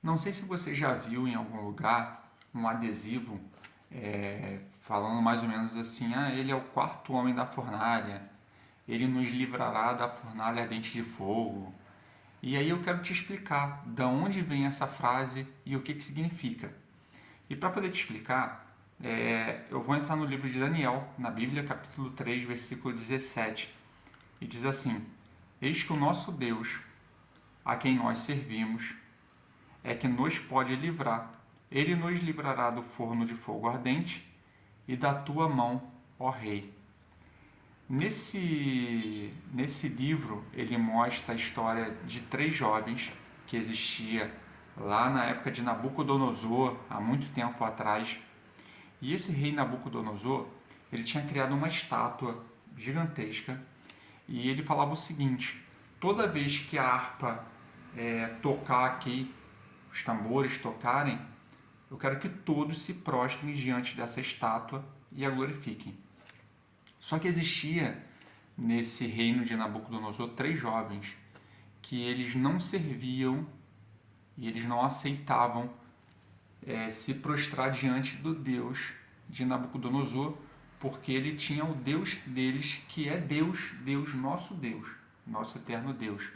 Não sei se você já viu em algum lugar um adesivo falando mais ou menos assim: ele é o quarto homem da fornalha, ele nos livrará da fornalha ardente de fogo. E aí eu quero te explicar de onde vem essa frase e o que significa. E para poder te explicar, eu vou entrar no livro de Daniel, na Bíblia, capítulo 3, versículo 17, e diz assim: Eis que o nosso Deus, a quem nós servimos, é que nos pode livrar. Ele nos livrará do forno de fogo ardente e da tua mão, ó Rei. Nesse livro, ele mostra a história de três jovens que existia lá na época de Nabucodonosor, há muito tempo atrás. E esse rei Nabucodonosor, ele tinha criado uma estátua gigantesca e ele falava o seguinte: toda vez que a harpa tocar aqui, os tambores tocarem, eu quero que todos se prostrem diante dessa estátua e a glorifiquem. Só que existia nesse reino de Nabucodonosor três jovens que eles não serviam e eles não aceitavam se prostrar diante do Deus de Nabucodonosor, porque ele tinha o Deus deles, que é Deus, nosso eterno Deus.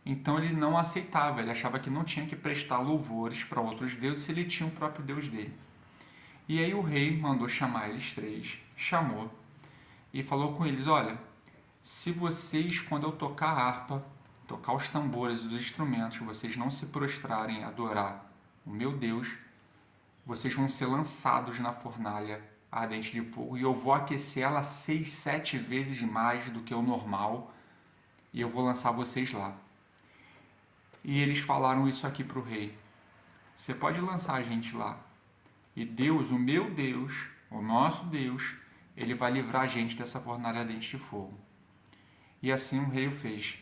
Então ele não aceitava, ele achava que não tinha que prestar louvores para outros deuses se ele tinha o próprio Deus dele. E aí o rei mandou chamar eles três, chamou e falou com eles: olha, se vocês, quando eu tocar a harpa, tocar os tambores, os instrumentos, vocês não se prostrarem a adorar o meu Deus, vocês vão ser lançados na fornalha ardente de fogo e eu vou aquecer ela 6, 7 vezes mais do que o normal e eu vou lançar vocês lá. E eles falaram isso aqui para o rei: você pode lançar a gente lá, e Deus, o meu Deus, o nosso Deus, ele vai livrar a gente dessa fornalha ardente de fogo. E assim o rei o fez.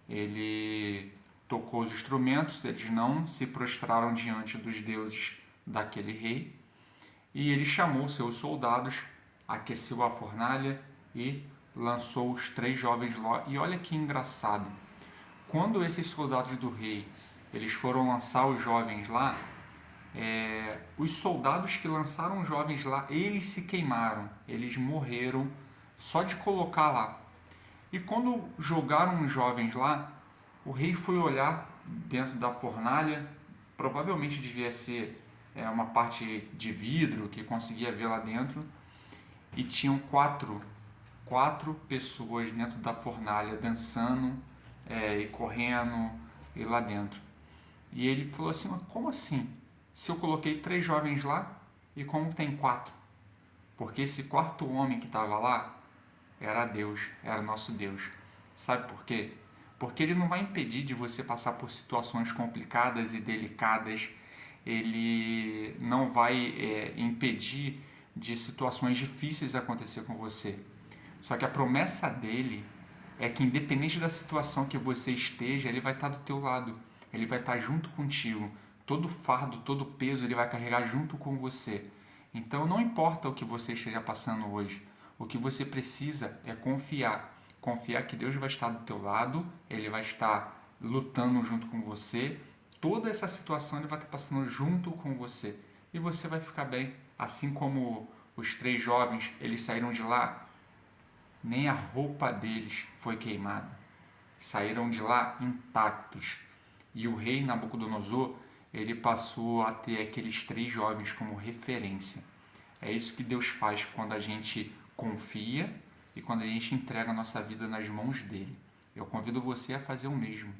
Ele tocou os instrumentos, eles não se prostraram diante dos deuses daquele rei, e ele chamou seus soldados, aqueceu a fornalha e lançou os três jovens lá. E olha que engraçado, quando esses soldados do rei eles foram lançar os jovens lá, os soldados que lançaram os jovens lá, eles se queimaram, eles morreram só de colocar lá. E quando jogaram os jovens lá, o rei foi olhar dentro da fornalha, provavelmente devia ser uma parte de vidro que conseguia ver lá dentro, e tinham quatro pessoas dentro da fornalha dançando e correndo e lá dentro. E ele falou assim: mas como assim? Se eu coloquei três jovens lá e como tem quatro? Porque esse quarto homem que estava lá era Deus, era nosso Deus. Sabe por quê? Porque ele não vai impedir de você passar por situações complicadas e delicadas, ele não vai impedir de situações difíceis acontecer com você. Só que a promessa dele é que independente da situação que você esteja, ele vai estar do teu lado, ele vai estar junto contigo. Todo fardo, todo peso ele vai carregar junto com você. Então não importa o que você esteja passando hoje, o que você precisa é confiar. Confiar que Deus vai estar do teu lado, ele vai estar lutando junto com você. Toda essa situação ele vai estar passando junto com você. E você vai ficar bem. Assim como os três jovens, eles saíram de lá, nem a roupa deles foi queimada. Saíram de lá intactos. E o rei Nabucodonosor, ele passou a ter aqueles três jovens como referência. É isso que Deus faz quando a gente confia e quando a gente entrega a nossa vida nas mãos dele. Eu convido você a fazer o mesmo.